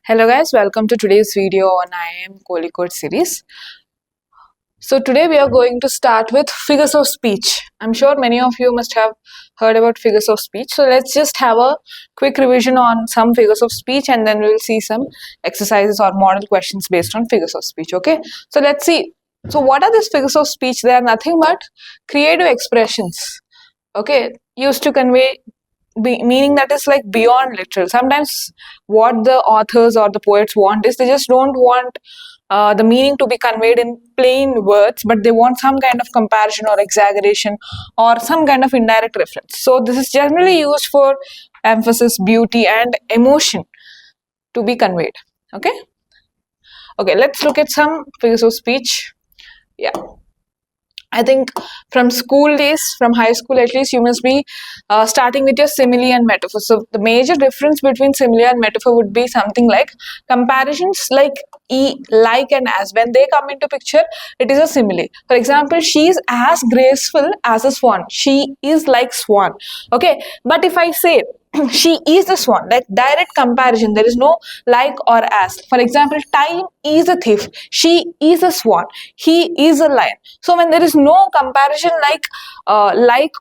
Hello guys, welcome to today's video on IIM Kozhikode series. So today we are going to start with figures of speech. I'm sure many of you must have heard about figures of speech. So let's just have a quick revision on some figures of speech and then we'll see some exercises or model questions based on figures of speech. Okay, so let's see. So what are these figures of speech? They are nothing but creative expressions, okay, used to convey meaning that is like beyond literal. Sometimes what the authors or the poets want is they just don't want the meaning to be conveyed in plain words, but they want some kind of comparison or exaggeration or some kind of indirect reference. So this is generally used for emphasis, beauty and emotion to be conveyed. Okay, let's look at some figures of speech. Yeah, I think from school days, from high school at least, you must be starting with your simile and metaphor. So the major difference between simile and metaphor would be something like comparisons like like and as. When they come into picture, it is a simile. For example, she is as graceful as a swan. She is like swan. Okay, but if I say she is the swan, like direct comparison, there is no like or as. For example, time is a thief, she is a swan, he is a lion. So when there is no comparison like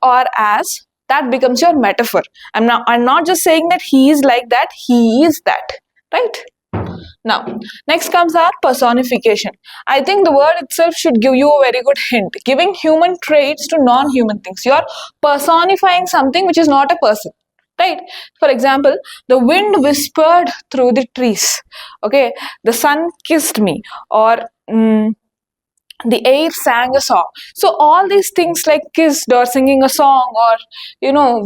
or as, that becomes your metaphor. I'm not just saying that he is like that, he is that, right? Now, next comes our personification. I think the word itself should give you a very good hint. Giving human traits to non-human things. You are personifying something which is not a person. Right? For example, the wind whispered through the trees. Okay, the sun kissed me, or the air sang a song. So all these things like kissed or singing a song or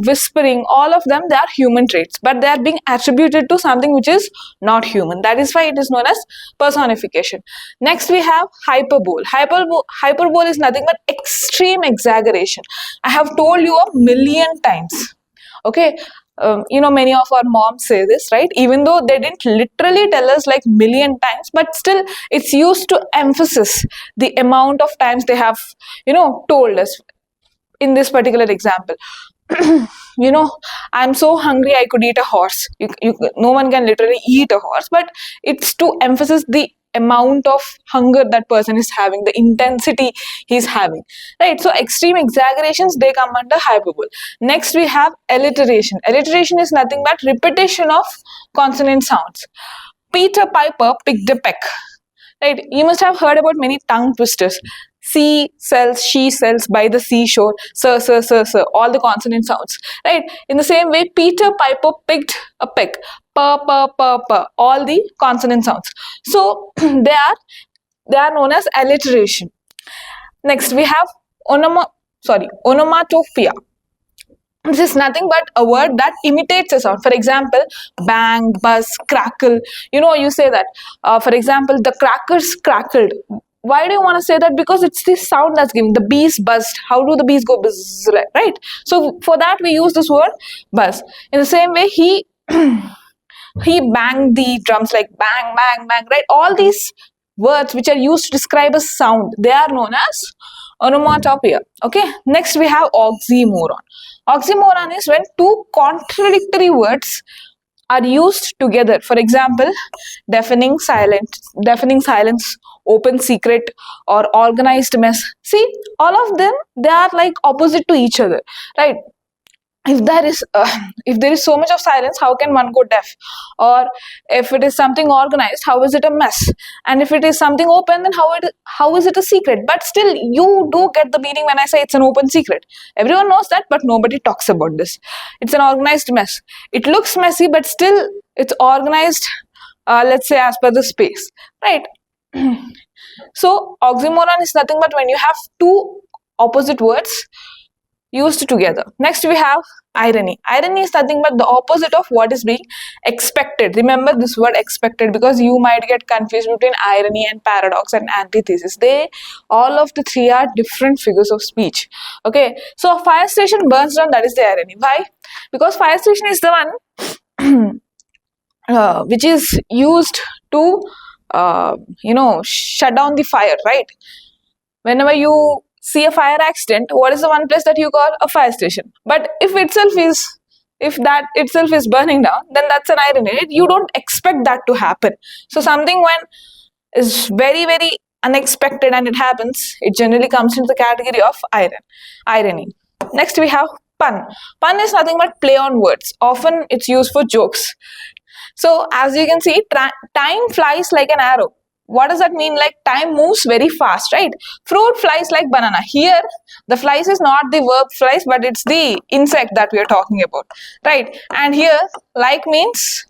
whispering, all of them, they are human traits, but they are being attributed to something which is not human. That is why it is known as personification. Next we have hyperbole. Hyperbole is nothing but extreme exaggeration. I have told you a million times. Okay, many of our moms say this, right? Even though they didn't literally tell us like million times, but still it's used to emphasize the amount of times they have told us. In this particular example, I'm so hungry I could eat a horse. No one can literally eat a horse, but it's to emphasize the amount of hunger that person is having, the intensity he's having, right? So extreme exaggerations, they come under hyperbole. Next we have alliteration. Alliteration is nothing but repetition of consonant sounds. Peter Piper picked a peck, right? You must have heard about many tongue twisters. She sells by the seashore, sir, all the consonant sounds, right? In the same way, Peter Piper picked a peck, all the consonant sounds. So they are known as alliteration. Next we have onomatopoeia. This is nothing but a word that imitates a sound. For example, bang, buzz, crackle. You say that. For example, the crackers crackled. Why do you want to say that? Because it's the sound that's giving. The bees buzzed. How do the bees go buzz, right? So for that we use this word buzz. In the same way, he banged the drums, like bang, bang, bang, right? All these words which are used to describe a sound, they are known as onomatopoeia. Okay. Next we have oxymoron. Oxymoron is when two contradictory words are used together. For example, deafening silence, open secret, or organized mess. See, all of them, they are like opposite to each other, right? If there is so much of silence, how can one go deaf? Or if it is something organized, how is it a mess? And if it is something open, then how is it a secret? But still, you do get the meaning when I say it's an open secret. Everyone knows that, but nobody talks about this. It's an organized mess. It looks messy, but still it's organized, let's say as per the space, right? So oxymoron is nothing but when you have two opposite words used together. Next we have irony. Irony is nothing but the opposite of what is being expected. Remember this word expected, because you might get confused between irony and paradox and antithesis. All of the three are different figures of speech. Okay, so a fire station burns down, that is the irony. Why? Because fire station is the one which is used to shut down the fire, right? Whenever you see a fire accident, what is the one place that you call? A fire station. But if itself is if that itself is burning down, then that's an iron in it. You don't expect that to happen. So something when is very, very unexpected and it happens, it generally comes into the category of irony. Next we have pun. Pun is nothing but play on words. Often it's used for jokes. So as you can see, time flies like an arrow. What does that mean? Like time moves very fast, right? Fruit flies like banana. Here, the flies is not the verb flies, but it's the insect that we are talking about, right? And here, like means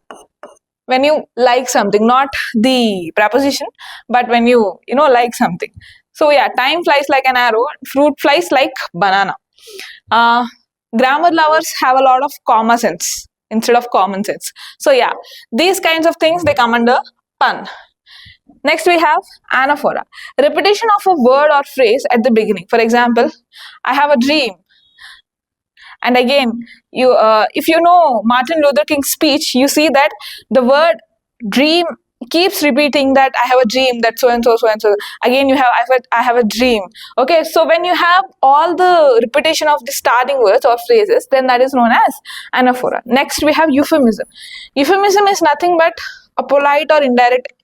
when you like something, not the preposition, but when you like something. So yeah, time flies like an arrow, fruit flies like banana. Grammar lovers have a lot of comma sense instead of common sense. So yeah, these kinds of things, they come under pun. Next we have anaphora, repetition of a word or phrase at the beginning. For example, I have a dream. And again, if you know Martin Luther King's speech, you see that the word dream keeps repeating that I have a dream, that so and so, so and so. Again, you have I have a dream. Okay, so when you have all the repetition of the starting words or phrases, then that is known as anaphora. Next, we have euphemism. Euphemism is nothing but a polite or indirect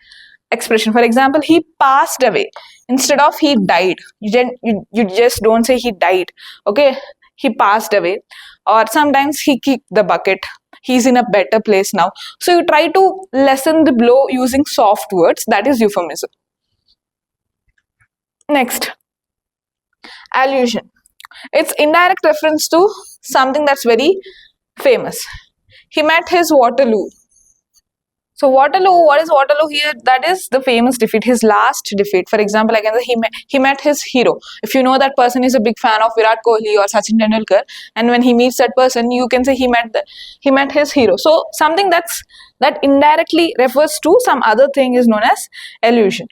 expression. For example, he passed away instead of he died. You just don't say he died. Okay, he passed away. Or sometimes he kicked the bucket. He's in a better place now. So you try to lessen the blow using soft words. That is euphemism. Next, allusion. It's indirect reference to something that's very famous. He met his Waterloo. So Waterloo, what is Waterloo here? That is the famous defeat, his last defeat. For example, I can say he met his hero. If you know that person is a big fan of Virat Kohli or Sachin Tendulkar, and when he meets that person, you can say he met his hero. So something that indirectly refers to some other thing is known as allusion.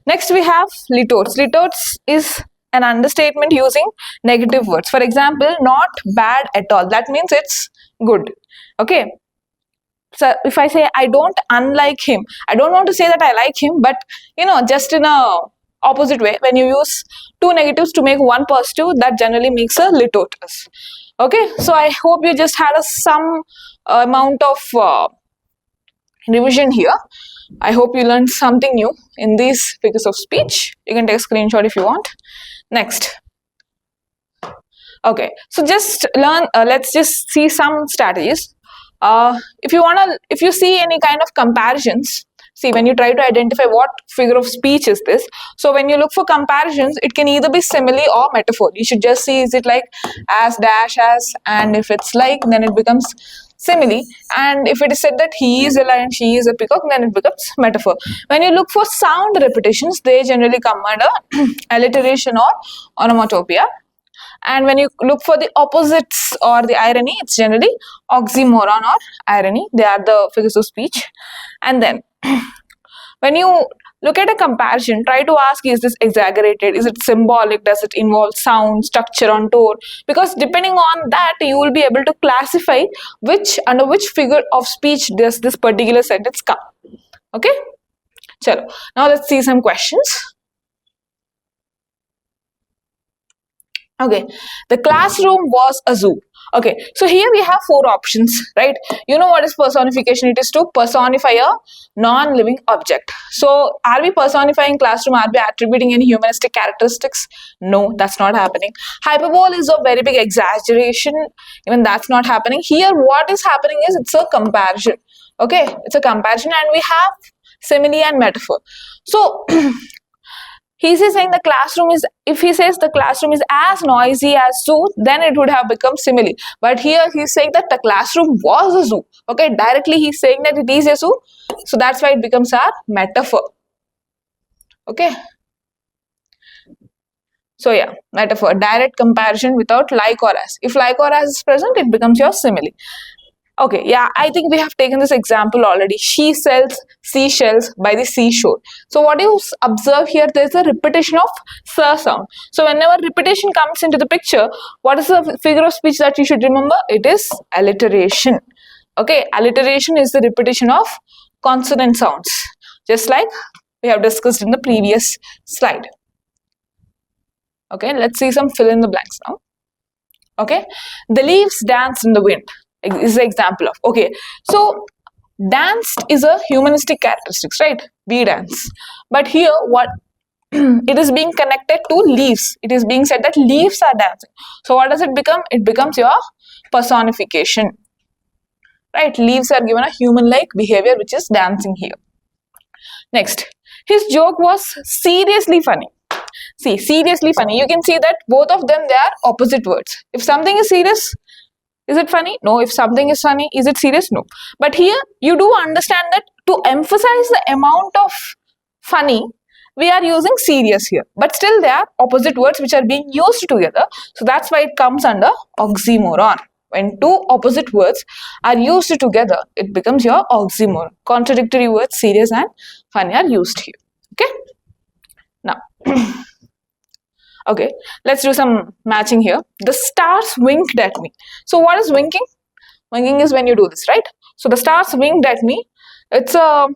Next we have litorts. Litorts is an understatement using negative words. For example, not bad at all. That means it's good. Okay. So if I say I don't unlike him, I don't want to say that I like him, but just in a opposite way, when you use two negatives to make one positive, that generally makes a litort. Okay, so I hope you just had some amount of revision here. I hope you learned something new in these figures of speech. You can take a screenshot if you want. Next. Okay, so just learn. Let's just see some strategies. If you see any kind of comparisons, see when you try to identify what figure of speech is this. So when you look for comparisons, it can either be simile or metaphor. You should just see, is it like as dash as, and if it's like, then it becomes simile. And if it is said that he is a lion, she is a peacock, then it becomes metaphor. When you look for sound repetitions, they generally come under alliteration or onomatopoeia. And when you look for the opposites or the irony, it's generally oxymoron or irony. They are the figures of speech. And then when you look at a comparison, try to ask, is this exaggerated? Is it symbolic? Does it involve sound, structure, or tone? Because depending on that, you will be able to classify under which figure of speech does this particular sentence come. Okay? Chalo. Now let's see some questions. Okay, the classroom was a zoo. Okay, so here we have four options, right? You know what is personification? It is to personify a non-living object. So are we personifying classroom? Are we attributing any humanistic characteristics? No, that's not happening. Hyperbole is a very big exaggeration. Even that's not happening. Here what is happening is it's a comparison. Okay, it's a comparison, and we have simile and metaphor. So he is saying the classroom is, if he says the classroom is as noisy as zoo, then it would have become simile. But here he is saying that the classroom was a zoo. Okay, directly he is saying that it is a zoo. So that's why it becomes our metaphor. Okay. So yeah, metaphor, direct comparison without like or as. If like or as is present, it becomes your simile. Okay, yeah, I think we have taken this example already. She sells seashells by the seashore. So what you observe here, there is a repetition of sir sound. So whenever repetition comes into the picture, what is the figure of speech that you should remember? It is alliteration. Okay, alliteration is the repetition of consonant sounds, just like we have discussed in the previous slide. Okay, let's see some fill in the blanks now. Okay, the leaves dance in the wind. is the example of. Okay, so danced is a humanistic characteristics, right? We dance. But here what it is being connected to leaves. It is being said that leaves are dancing. So what does it become? It becomes your personification. Right? Leaves are given a human-like behavior which is dancing here. Next, his joke was seriously funny. See, seriously funny. You can see that both of them, they are opposite words. If something is serious, is it funny? No. If something is funny, is it serious? No. But here, you do understand that to emphasize the amount of funny, we are using serious here. But still, they are opposite words which are being used together. So that's why it comes under oxymoron. When two opposite words are used together, it becomes your oxymoron. Contradictory words, serious and funny, are used here. Okay? Now, okay, let's do some matching here. The stars winked at me. So what is winking? Winking is when you do this, right? So the stars winked at me. It's a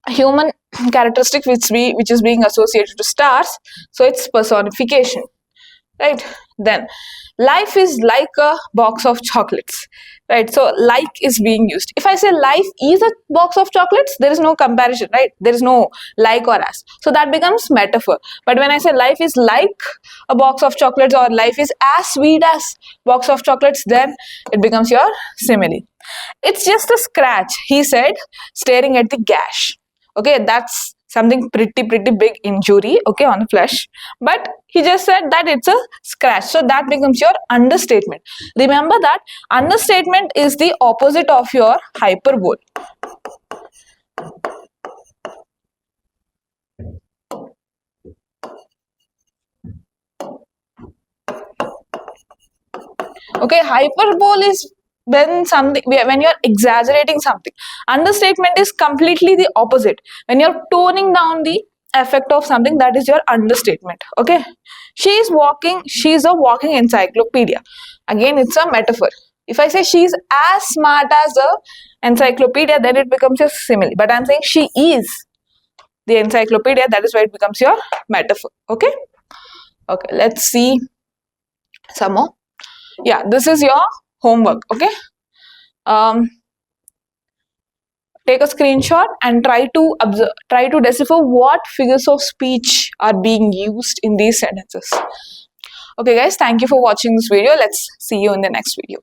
human characteristic which is being associated to stars. So it's personification, right? Then life is like a box of chocolates, right? So like is being used. If I say life is a box of chocolates, there is no comparison, right? There is no like or as. So that becomes metaphor. But when I say life is like a box of chocolates or life is as sweet as box of chocolates, then it becomes your simile. It's just a scratch, he said, staring at the gash. Okay, that's something pretty big injury, okay, on the flesh. But he just said that it's a scratch. So that becomes your understatement. Remember that understatement is the opposite of your hyperbole. Okay, hyperbole is when you're exaggerating something. Understatement is completely the opposite. When you're toning down the effect of something, that is your understatement. Okay, she's a walking encyclopedia. Again, it's a metaphor. If I say she's as smart as a encyclopedia, then it becomes your simile. But I'm saying she is the encyclopedia, that is why it becomes your metaphor. Okay, let's see some more. Yeah, this is your homework. Okay, take a screenshot and try to decipher what figures of speech are being used in these sentences. Okay guys, thank you for watching this video. Let's see you in the next video.